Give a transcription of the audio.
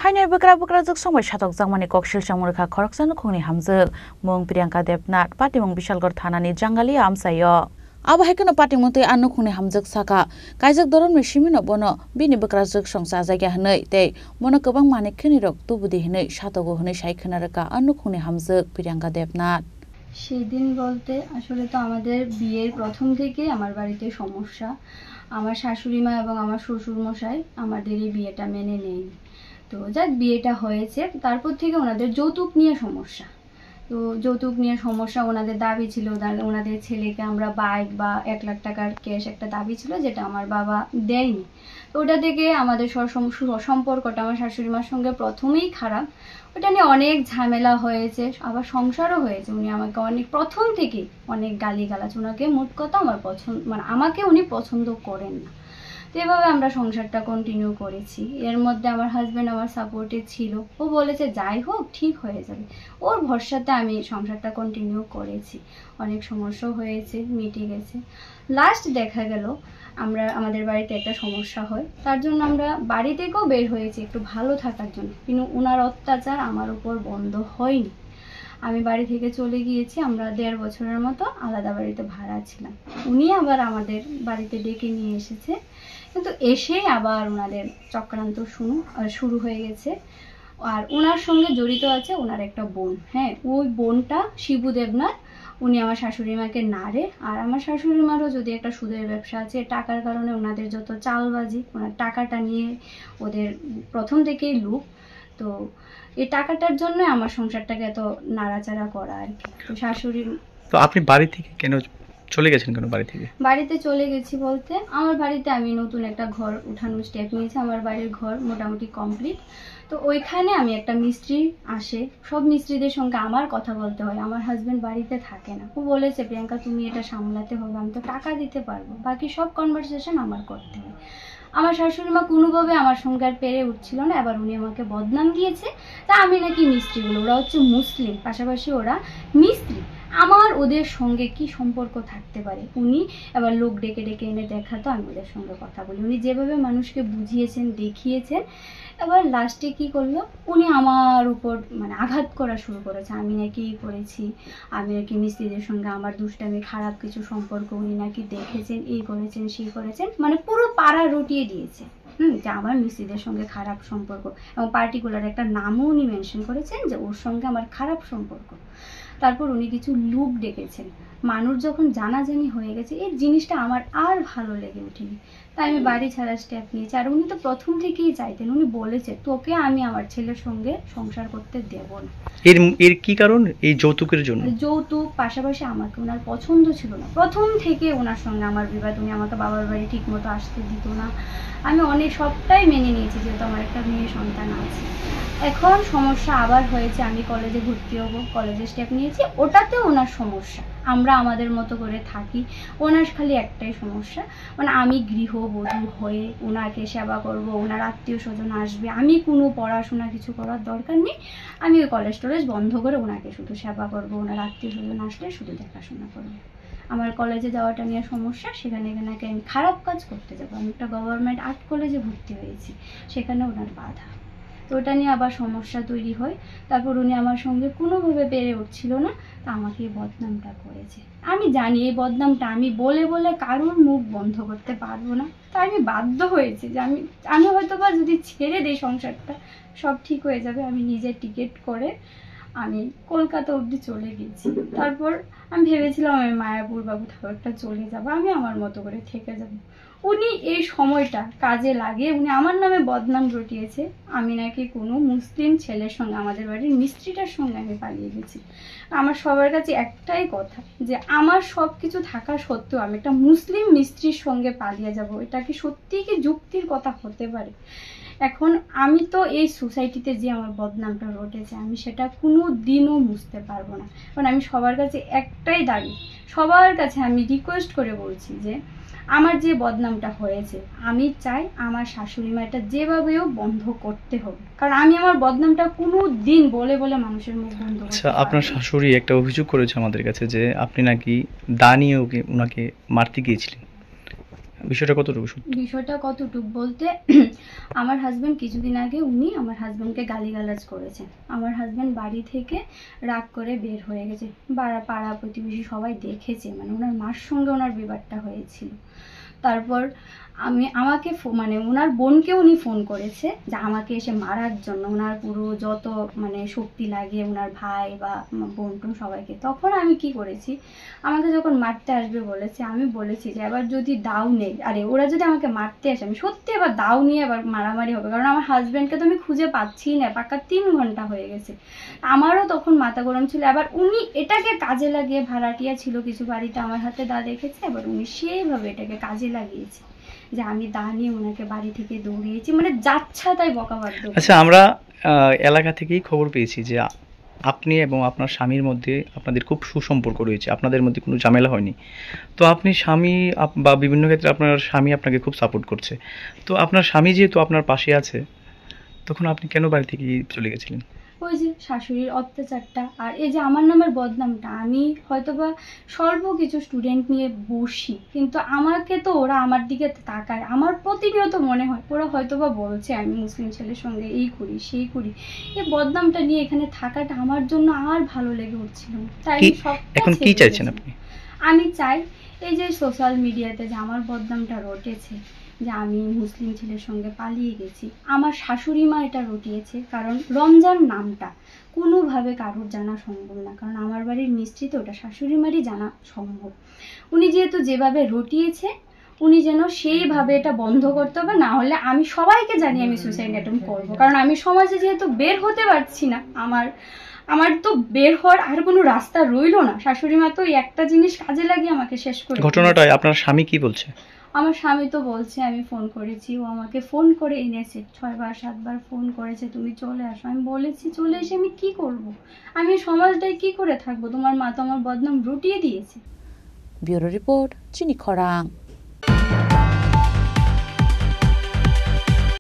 Hainai bekra juk somai satok jangmani koksil samurkha khoroksan khongni hamjuk mung Priyanka Debnath patimung Bishalgarh thanani jangali amsayo abo haikono patimungtui anu khongni hamjuk saka kaijak doromni simino bono bini bekra juk songsa jaiga hnei tei mono kwbang manik khini rok tubudi hnei satogo hnei sai khonaraka anu khongni hamjuk Priyanka Debnath সেদিন বলতে আসলে তো আমাদের বিয়ের প্রথম থেকে আমার বাড়িতে সমস্যা আমার শাশুড়ি মা এবং আমার শ্বশুর মশাই আমাদের এই বিয়েটা মেনে নেয়নি তো যাক বিয়েটা হয়েছে তারপর থেকে ওনাদের যৌতুক নিয়ে সমস্যা তো যৌতুক নিয়ে সমস্যা ওনাদের দাবি ছিল ওনাদের ছেলেকে আমরা বাইক বা 1 লাখ টাকার ক্যাশ একটা দাবি ছিল যেটা আমার বাবা দেয়নি তো ওটা থেকে আমাদের সম্পর্কটা আমার শাশুড়ি মার সঙ্গে প্রথমেই খারাপ ওটা নিয়ে অনেক ঝামেলা হয়েছে আবার সংসারও হয়েছে উনি আমাকে অনেক প্রথম থেকে অনেক গালিগালাজ ওনাকে মোট কথা আমার পছন্দ মানে আমাকে উনি পছন্দ করেন না তো এভাবে আমরা সংসারটা কন্টিনিউ করেছি এর মধ্যে আমার হাজবেন্ড আমার সাপোর্টে ছিল ও বলেছে যাই হোক ঠিক হয়ে যাবে ওর ভরসাতে আমি সংসারটা কন্টিনিউ করেছি অনেক সমস্যা হয়েছে মিটে গেছে লাস্ট দেখা গেল আমাদের বাড়িতে একটা সমস্যা হয় তার জন্য আমরা বাড়ি থেকেও বের হয়েছি একটু ভালো থাকার জন্য কিন্তু ওনার অত্যাচার আমার উপর বন্ধ হয়নি আমি বাড়ি থেকে চলে গিয়েছি আমরা 1.5 বছরের মতো আলাদা বাড়িতে ভাড়া ছিলাম উনি আবার আমাদের বাড়িতে ডেকে নিয়ে এসেছে কিন্তু এসেই আবার ওনাদের চক্রান্ত শুরু হয়ে গেছে আর ওনার সঙ্গে জড়িত আছে ওনার একটা বোন হ্যাঁ ওই বোনটা শিবু দেবনাথ উনি আমার শাশুড়ি মাকে নাড়ে আর আমার শাশুড়ি মারও যদি একটা সুদের ব্যবসা আছে টাকার কারণে ওনাদের যত চালবাজি ওনার টাকাটা নিয়ে ওদের প্রথম থেকেই লুপ তো এই টাকাটার জন্য আমার সংসারটাকে এত নাড়াচাড়া করা আর কি তো শাশুড়ি তো আপনি বাড়ি থেকে কেন চলে গেছেন কেন বাড়িতে চলে গেছি বলতে আমার বাড়িতে আমি নতুন একটা ঘর উঠানোর স্টেপ নিয়েছি আমার বাড়ির ঘর মোটামুটি কমপ্লিট তো ওইখানে আমি একটা মিস্ত্রি আসে সব মিস্ত্রিদের সঙ্গে আমার কথা বলতে হয় আমার হাজবেন্ড বাড়িতে থাকে না ও বলেছে প্রিয়াঙ্কা তুমি এটা সামলাতে হবে আমি তো টাকা দিতে পারবো বাকি সব কনভারসেশন আমার করতে হয় আমার শাশুড়ি মা কোনোভাবে আমার সঙ্গে আর পেরে উঠছিল না এবার উনি আমাকে বদনাম দিয়েছে তা আমি নাকি মিস্ত্রিগুলো ওরা হচ্ছে মুসলিম পাশাপাশি ওরা মিস্ত্রি আমার ওদের সঙ্গে কি সম্পর্ক থাকতে পারে উনি এবার লোক ডেকে ডেকে এনে দেখাতো আমি ওদের সঙ্গে কথা বলি উনি যেভাবে মানুষকে বুঝিয়েছেন দেখিয়েছেন এবার লাস্টে কি করলো উনি আমার উপর মানে আঘাত করা শুরু করেছে আমি নাকি করেছি আমি নাকি মিস্ত্রিদের সঙ্গে আমার দুষ্টামি খারাপ কিছু সম্পর্ক উনি নাকি দেখেছেন এই করেছেন সেই করেছেন মানে পুরো পাড়া রটিয়ে দিয়েছে যে আমার মিস্ত্রিদের সঙ্গে খারাপ সম্পর্ক এবং পার্টিকুলার একটা নামও উনি মেনশন করেছেন যে ওর সঙ্গে আমার খারাপ সম্পর্ক তারপর উনি কিছু লোক ডেকেছেন মানুষ যখন জানাজানি হয়ে গেছে এই জিনিসটা আমার আর ভালো লেগে ওঠেনি তাই আমি বাড়ি ছাড়ার স্টেপ নিয়েছি আর উনি তো প্রথম থেকেই চাইতেন উনি বলেছে তোকে আমি আমার ছেলের সঙ্গে সংসার করতে দেব না এর কি কারণ এই যৌতুকের জন্য যৌতুক পাশাপাশি আমাকে ওনার পছন্দ ছিল না প্রথম থেকে ওনার সঙ্গে আমার বিবাদ উনি আমাকে বাবার বাড়ি ঠিক মতো আসতে দিত না আমি অনেক সবটাই মেনে নিয়েছি যেহেতু আমার একটা মেয়ে সন্তান আছে এখন সমস্যা আবার হয়েছে আমি কলেজে ভর্তি হব কলেজে স্টেপ নিয়েছি ওটাতেও ওনার সমস্যা আমরা আমাদের মতো করে থাকি ওনার খালি একটাই সমস্যা মানে আমি গৃহবধূ হয়ে ওনাকে সেবা করব ওনার আত্মীয় স্বজন আসবে আমি কোনো পড়াশোনা কিছু করার দরকার নেই আমি ওই কলেজ টলেজ বন্ধ করে ওনাকে শুধু সেবা করব ওনার আত্মীয় স্বজন আসলে শুধু দেখাশোনা করবো আমার কলেজে যাওয়াটা নিয়ে সমস্যা সেখানে নাকি আমি খারাপ কাজ করতে যাবো আমি একটা গভর্নমেন্ট আর্ট কলেজে ভর্তি হয়েছি সেখানে ওনার বাধা তো ওটা নিয়ে আবার সমস্যা তৈরি হয় তারপর উনি আমার সঙ্গে কোনোভাবে পেরে উঠছিল না তা আমাকে এই বদনামটা করেছে আমি জানি এই বদনামটা আমি বলে বলে কারোর মুখ বন্ধ করতে পারবো না তাই আমি বাধ্য হয়েছি যে আমি হয়তো বা যদি ছেড়ে দিই সংসারটা সব ঠিক হয়ে যাবে আমি নিজে টিকিট করে আমি কলকাতা অবধি চলে গেছি তারপর আমি ভেবেছিলাম আমি মায়াপুর বা কোথাও একটা চলে যাবো আমি আমার মতো করে থেকে যাব উনি এই সময়টা কাজে লাগিয়ে উনি আমার নামে বদনাম রটিয়েছে আমি নাকি কোনো মুসলিম ছেলের সঙ্গে আমাদের বাড়ির মিস্ত্রিটার সঙ্গে আমি পালিয়ে গেছি আমার সবার কাছে একটাই কথা যে আমার সব কিছু থাকা সত্ত্বেও আমি একটা মুসলিম মিস্ত্রির সঙ্গে পালিয়ে যাব এটা কি সত্যিই কি যুক্তির কথা হতে পারে এখন আমি তো এই সোসাইটিতে যে আমার বদনামটা রটেছে আমি সেটা কোনো দিনও মুছতে পারবো না কারণ আমি সবার কাছে একটাই দাবি সবার কাছে আমি রিকোয়েস্ট করে বলছি যে আমার যে বদনামটা হয়েছে আমি চাই আমার শাশুড়ি মা এটা যেভাবেও বন্ধ করতে হবে কারণ আমি আমার বদনামটা কোনো দিন বলে বলে মানুষের মুখ বন্ধ করতে আচ্ছা আপনার শাশুড়ি একটা অভিযোগ করেছে আমাদের কাছে যে আপনি নাকি দা নিয়ে ওনাকে মারতে গিয়েছিলেন বিষয়টা কতটুকু সত্যি? বিষয়টা কতটুক বলতে আমার হাজব্যান্ড কিছুদিন আগে উনি আমার হাজব্যান্ডকে গালিগালাজ করেছে। আমার হাজব্যান্ড বাড়ি থেকে রাগ করে বের হয়ে গেছে, পাড়া প্রতিবেশী সবাই দেখেছে, মানে ওনার মার সঙ্গে ওনার বিবাদটা হয়েছিল। তারপর আমাকে মানে ওনার বোনকে উনি ফোন করেছে যে আমাকে এসে মারার জন্য, ওনার পুরো যত মানে শক্তি লাগে ওনার ভাই বা বোন টোন সবাইকে। তখন আমি কি করেছি, আমাকে যখন মারতে আসবে বলেছে, আমি বলেছি যে এবার যদি দাও নেই, আরে ওরা যদি আমাকে মারতে আসে আমি সত্যি এবার দাও নিয়ে এবার মারামারি হবে, কারণ আমার হাজব্যান্ডকে তো আমি খুঁজে পাচ্ছি না, পাক্কা 3 ঘন্টা হয়ে গেছে। আমারও তখন মাথা গরম ছিল। আবার উনি এটাকে কাজে লাগিয়ে, ভাড়াটিয়া ছিল কিছু বাড়িতে, আমার হাতে দা দেখেছে, এবার উনি সেইভাবে এটাকে কাজে লাগিয়েছে যে আমি দা নিয়ে ওনাকে বাড়ি থেকে দৌড়িয়েছি, মানে যাচ্ছা তাই বকাবাধ্য। আচ্ছা, আমরা এলাকা থেকেই খবর পেয়েছি যে আপনি এবং আপনার স্বামীর মধ্যে আপনাদের খুব সুসম্পর্ক রয়েছে, আপনাদের মধ্যে কোনো ঝামেলা হয়নি। তো আপনি স্বামী বা বিভিন্ন ক্ষেত্রে আপনার স্বামী আপনাকে খুব সাপোর্ট করছে, তো আপনার স্বামী যেহেতু আপনার পাশে আছে, তখন আপনি কেন বাড়ি থেকে চলে গেছিলেন? ওই যে শাশুড়ির অত্যাচারটা, আর এই যে আমার নামের বদনামটা। আমি হয়তোবা স্বল্প কিছু স্টুডেন্ট নিয়ে বসি, কিন্তু আমাকে তো ওরা আমার দিকে তাকায়, আমার প্রতিনিয়ত মনে হয় ওরা হয়তোবা বলছে আমি মুসলিম ছেলের সঙ্গে এই করি সেই করি। এই বদনামটা নিয়ে এখানে থাকাটা আমার জন্য আর ভালো লেগে উঠছিল না, তাই আমি এখন কি চাইছেন আপনি? আমি চাই এই যে সোশ্যাল মিডিয়াতে যে আমার বদনামটা রটেছে, যে আমি মুসলিম ছেলের সঙ্গে পালিয়ে গেছি, আমার শাশুড়ি মা এটা রটিয়েছে, কারণ রমজান নামটা কোনোভাবে কারোর জানা সম্ভব না, কারণ আমার বাড়ির মিস্ত্রিতে ওটা শাশুড়ি মারই জানা সম্ভব। উনি যেহেতু যেভাবে রটিয়েছে, উনি যেন সেইভাবে এটা বন্ধ করতে হবে, না হলে আমি সবাইকে জানি আমি সুইসাইড অ্যাটেম্প করবো, কারণ আমি সমাজে যেহেতু বের হতে পারছি না, আমার তো বের হওয়ার আর কোনো রাস্তা রইলো না। শাশুড়ি মা তো একটা জিনিস কাজে লাগিয়ে আমাকে শেষ করে ঘটনাটায় আপনার স্বামী কি বলছে? আমার স্বামী তো বলছে আমি ফোন করেছি, ও আমাকে ফোন করে এনেছে, 6 বার 7 বার ফোন করেছে তুমি চলে আসো। আমি বলেছি চলে এসে আমি কি করব, আমি সমাজটায় কি করে থাকবো, তোমার মা তো আমার বদনাম রটিয়ে দিয়েছে। ব্যুরো রিপোর্ট, চিনি খরাং।